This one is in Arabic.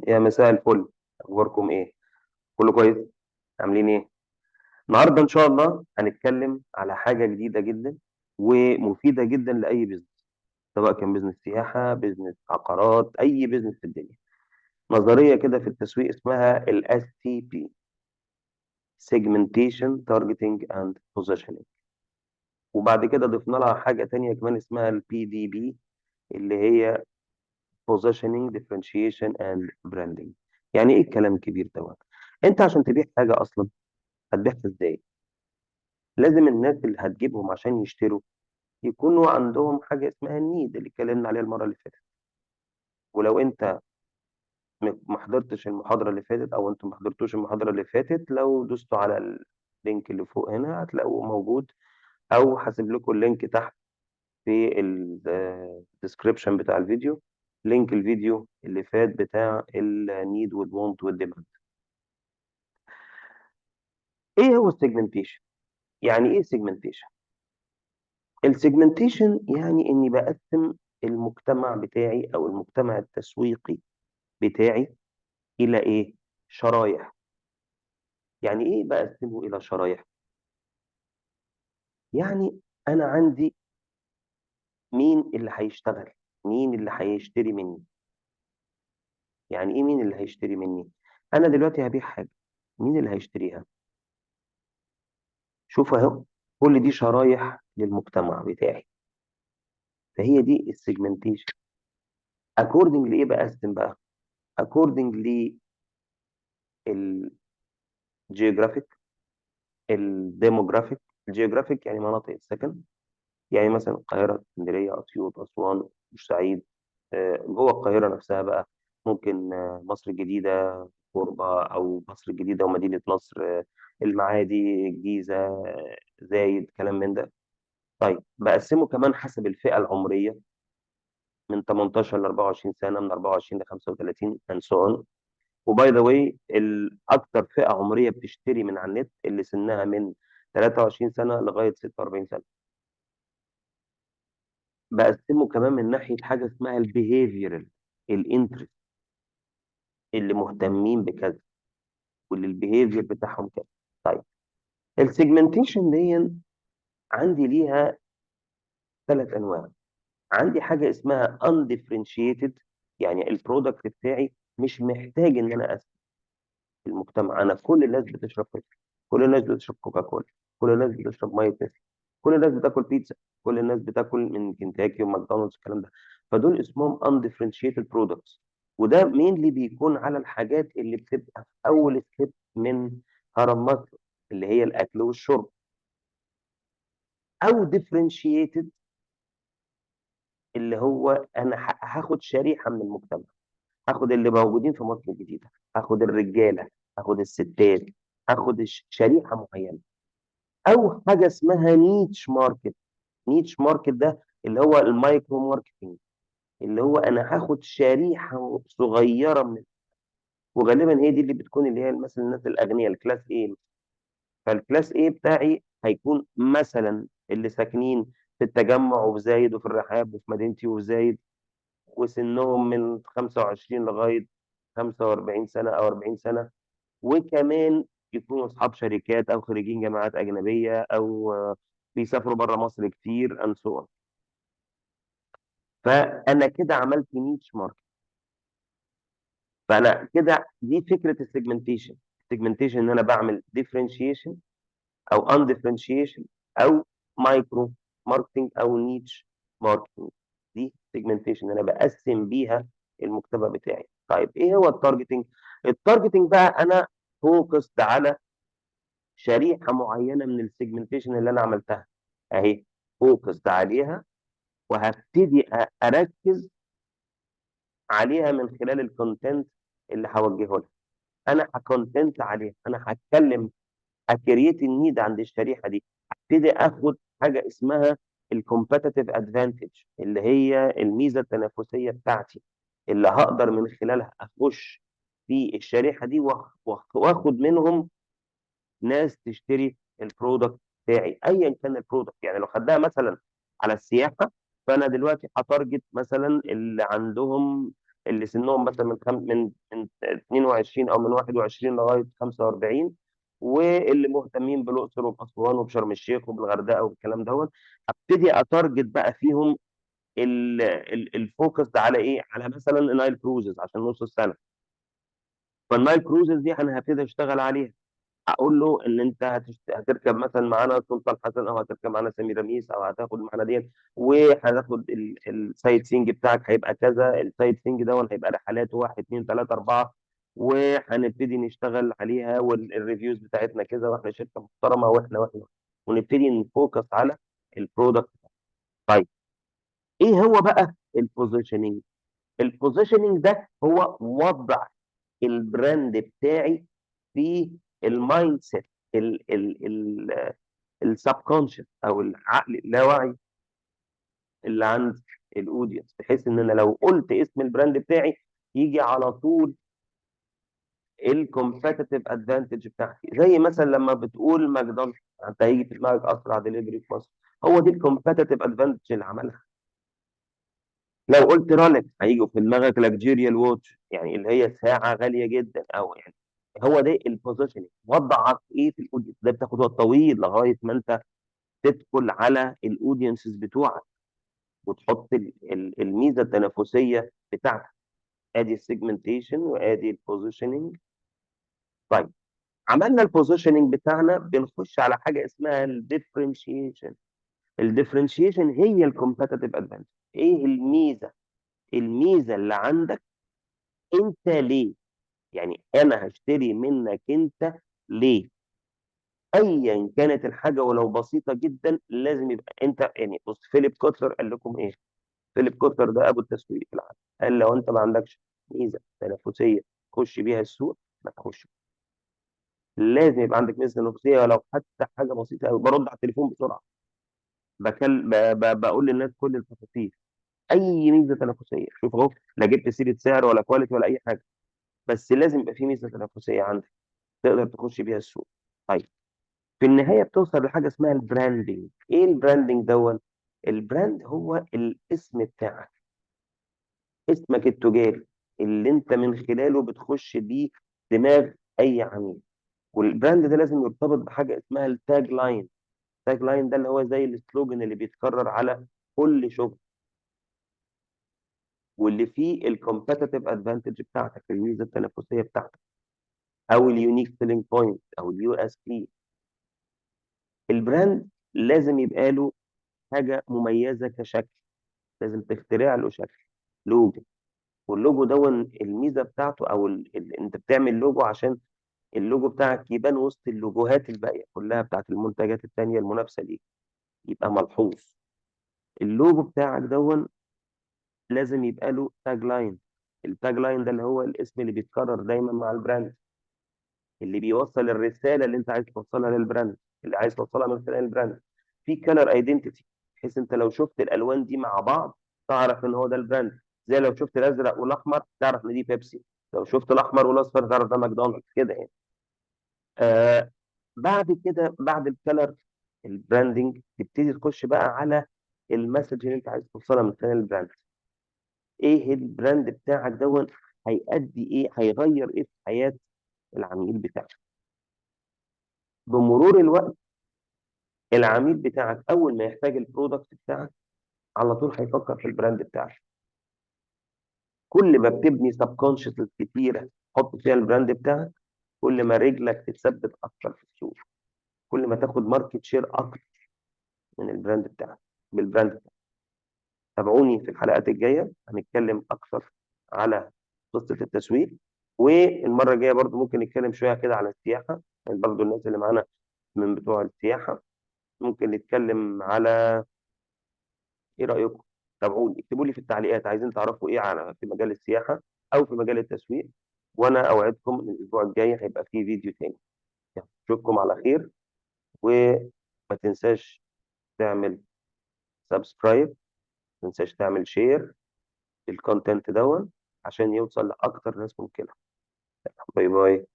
يا مساء الفل. اخباركم ايه؟ كله كويس؟ عاملين ايه؟ النهارده ان شاء الله هنتكلم على حاجه جديده جدا ومفيده جدا لاي بزنس، سواء كان بزنس سياحه، بزنس عقارات، اي بزنس في الدنيا. نظريه كده في التسويق اسمها الاس تي بي، Segmentation Targeting and Positioning. وبعد كده ضفنا لها حاجه تانية كمان اسمها البي دي بي، اللي هي Positioning Differentiation and Branding. يعني ايه الكلام الكبير دوت؟ انت عشان تبيع حاجه اصلا هتبيعها ازاي؟ لازم الناس اللي هتجيبهم عشان يشتروا يكونوا عندهم حاجه اسمها النيد اللي اتكلمنا عليها المره اللي فاتت. ولو انت ما حضرتش المحاضره اللي فاتت او انتم ما حضرتوش المحاضره اللي فاتت، لو دوستوا على اللينك اللي فوق هنا هتلاقوه موجود، او هسيب لكم اللينك تحت في الديسكريبشن بتاع الفيديو، لينك الفيديو اللي فات بتاع النيد والوونت والديماند. ايه هو السيجمنتيشن؟ يعني ايه سيجمنتيشن؟ السيجمنتيشن يعني اني بقسم المجتمع بتاعي او المجتمع التسويقي بتاعي الى ايه؟ شرايح. يعني ايه بقسمه الى شرايح؟ يعني انا عندي مين اللي هيشتغل، مين اللي هيشتري مني. يعني ايه مين اللي هيشتري مني؟ انا دلوقتي هبيع حاجه، مين اللي هيشتريها؟ شوف اهو، كل دي شرايح للمجتمع بتاعي. فهي دي السيجمنتيشن. اكوردنج لايه بقسم بقى؟ اكوردنج للجيوغرافيك، الديموغرافيك. الجيوغرافيك يعني مناطق السكن، يعني مثلا القاهرة، اسكندرية، أسيوط، أسوان، بورسعيد. جوه القاهرة نفسها بقى ممكن مصر الجديدة، قربة، أو مصر الجديدة ومدينة نصر، المعادي، الجيزة، زايد، كلام من ده. طيب بقسمه كمان حسب الفئة العمرية، من 18 ل 24 سنة، من 24 ل 35 and so on. وباي ذا واي، الاكثر فئه عمريه بتشتري من على النت اللي سنها من 23 سنه لغايه 46 سنه. بقسمه كمان من ناحيه حاجه اسمها البيهيفيرال، الانترست، اللي مهتمين بكذا واللي البيهيفير بتاعهم كذا. طيب السيجمنتيشن دي عندي ليها ثلاث انواع. عندي حاجه اسمها undifferentiated، يعني البرودكت بتاعي مش محتاج ان انا اسال المجتمع. انا كل الناس بتشرب كوكا، كل الناس بتشرب كوكا كولا، كل الناس بتشرب ميه نسل، كل الناس بتاكل بيتزا، كل الناس بتاكل من كنتاكي وماكدونالدز، الكلام ده. فدول اسمهم undifferentiated products. وده مين اللي بيكون على الحاجات اللي بتبقى في اول ستيب من هرم مصر، اللي هي الاكل والشرب. او differentiated، اللي هو انا هاخد شريحه من المجتمع، هاخد اللي موجودين في مصر الجديده، هاخد الرجاله، هاخد الستات، هاخد شريحه معينه. او حاجه اسمها نيتش ماركت. نيتش ماركت ده اللي هو المايكرو ماركتنج، اللي هو انا هاخد شريحه صغيره من، وغالبا هي دي اللي بتكون اللي هي مثلا الناس الاغنياء، الكلاس ايه. فالكلاس ايه بتاعي هيكون مثلا اللي ساكنين في التجمع وفي زايد وفي الرحاب وفي مدينتي وفي زايد، وسنهم من 25 لغايه 45 سنه او 40 سنه، وكمان يكونوا اصحاب شركات او خريجين جامعات اجنبيه او بيسافروا بره مصر كتير and so on. فانا كده عملت نيتش ماركت. فانا كده دي فكره السيجمنتيشن. السيجمنتيشن ان انا بعمل ديفرنشيشن او ان ديفرنشيشن او مايكرو ماركتنج او نيتش ماركتنج. دي سيجمنتيشن انا بقسم بيها المجتمع بتاعي. طيب ايه هو التارجتنج؟ التارجتنج بقى انا فوكست على شريحه معينه من السيجمنتيشن اللي انا عملتها اهي، فوكست عليها، وهبتدي اركز عليها من خلال الكونتنت اللي هوجهه لها. انا هكونتنت عليها، انا هتكلم، هكريت النيد عند الشريحه دي. هبتدي اخد حاجه اسمها الكومبetitive ادفانتج، اللي هي الميزه التنافسيه بتاعتي، اللي هقدر من خلالها اخش في الشريحه دي واخد منهم ناس تشتري البرودكت بتاعي ايا كان البرودكت. يعني لو خدناها مثلا على السياحه، فانا دلوقتي هتارجت مثلا اللي عندهم اللي سنهم مثلا من 22 او من 21 لغايه 45، واللي مهتمين بالاقصر وباسوان وبشرم الشيخ وبالغردقه والكلام دوت. ابتدي اتارجت بقى فيهم الفوكس على ايه؟ على مثلا النايل كروزز عشان نص السنه. فالنايل كروزز دي انا هبتدي اشتغل عليها. اقول له ان انت هتركب مثلا معانا سلطان حسن، او هتركب معانا سمير رميس، او هتاخد معانا ديت، وهتاخد السايت سينج بتاعك هيبقى كذا. السايت سينج ده هيبقى رحلات 1 2 3 4، وهنبتدي نشتغل عليها، والريفيوز بتاعتنا كذا، واحنا شركه محترمه، واحنا ونبتدي نفوكس على البرودكت. طيب، ايه هو بقى البوزيشننج؟ البوزيشننج ده هو وضع البراند بتاعي في المايند سيت، السبكونشس او العقل اللاواعي اللي عند الاودينس، بحيث ان انا لو قلت اسم البراند بتاعي يجي على طول الكومبetitive ادفانتج بتاعتي. زي مثلا لما بتقول ماكدونالدز، انت هيجي في دماغك اسرع دليفري في مصر، هو دي الكومبetitive ادفانتج اللي عملها. لو قلت رولكس هيجي في دماغك لاكجيريال ووتش، يعني اللي هي ساعه غاليه جدا، او يعني هو ده البوزيشننج. وضعك ايه في الاودينس ده بتاخد وقت طويل لغايه ما انت تدخل على الاودينسز بتوعك وتحط الميزه التنافسيه بتاعتك. ادي السيجمنتيشن وادي البوزيشننج. طيب، عملنا البوزيشننج بتاعنا، بنخش على حاجه اسمها الديفرنشيشن. الديفرنشيشن هي الكومبetitive ادفانتج. ايه الميزه؟ الميزه اللي عندك انت ليه؟ يعني انا هشتري منك انت ليه؟ ايا كانت الحاجه ولو بسيطه جدا، لازم يبقى انت يعني. بص، فيليب كوتلر قال لكم ايه؟ فيليب كوتلر ده ابو التسويق في العالم. قال لو انت ما عندكش ميزه تنافسيه تخش بيها السوق، ما تخش. لازم يبقى عندك ميزه تنافسيه ولو حتى حاجه بسيطه قوي. برد على التليفون بسرعه، بقول للناس كل التفاصيل. اي ميزه تنافسيه، شوف اهو، لا جبت سيره سعر ولا كواليتي ولا اي حاجه، بس لازم يبقى في ميزه تنافسيه عندك تقدر تخش بيها السوق. طيب، في النهايه بتوصل لحاجه اسمها البراندنج. ايه البراندنج دون؟ البراند هو الاسم بتاعك، اسمك التجاري اللي انت من خلاله بتخش بيه دماغ اي عميل. والبراند ده لازم يرتبط بحاجه اسمها التاج لاين. التاج لاين ده اللي هو زي السلوجن اللي بيتكرر على كل شغل، واللي فيه الكومبetitive ادفانتج بتاعتك، الميزه التنافسيه بتاعتك، او اليونيك سيلينج بوينت، او اليو اس بي. البراند لازم يبقى له حاجه مميزه كشكل، لازم تخترع له شكل، لوجو. واللوجو دون الميزه بتاعته، او انت بتعمل لوجو عشان اللوجو بتاعك يبان وسط اللوجوهات الباقيه كلها بتاعت المنتجات التانيه المنافسه ليك، يبقى ملحوظ. اللوجو بتاعك دون لازم يبقى له تاج لاين. التاج لاين ده اللي هو الاسم اللي بيتكرر دايما مع البراند، اللي بيوصل الرساله اللي انت عايز توصلها للبراند، اللي عايز توصلها من خلال البراند. في كلر ايدنتيتي، بحيث انت لو شفت الالوان دي مع بعض تعرف ان هو ده البراند. زي لو شفت الازرق والاحمر تعرف ان دي بيبسي، لو شفت الاحمر والاصفر تعرف ده ماكدونالدز كده يعني. آه بعد كده، بعد الكلر البراندنج، تبتدي تخش بقى على المسج اللي انت عايز توصلها من خلال البراند. ايه البراند بتاعك دوت؟ هيأدي ايه؟ هيغير ايه في حياه العميل بتاعك؟ بمرور الوقت العميل بتاعك اول ما يحتاج البرودكت بتاعك على طول هيفكر في البراند بتاعك. كل ما بتبني سب كونشس كتيره حط فيها البراند بتاعك، كل ما رجلك تتثبت اكتر في السوق، كل ما تاخد ماركت شير اكتر من البراند بتاعك، بالبراند بتاعك. تابعوني في الحلقات الجايه، هنتكلم اكثر على قصه التسويق. والمره الجايه برضو ممكن نتكلم شويه كده على السياحه، يعني برضو الناس اللي معانا من بتوع السياحه ممكن نتكلم على. ايه رايكم؟ تابعوني، اكتبوا لي في التعليقات عايزين تعرفوا ايه على في مجال السياحه او في مجال التسويق، وانا اوعدكم ان الاسبوع الجاي هيبقى فيه فيديو تاني. يلا، اشوفكم على خير، وما تنساش تعمل سبسكرايب، ما تنساش تعمل شير للكونتنت دون عشان يوصل لاكتر ناس ممكنه. باي باي.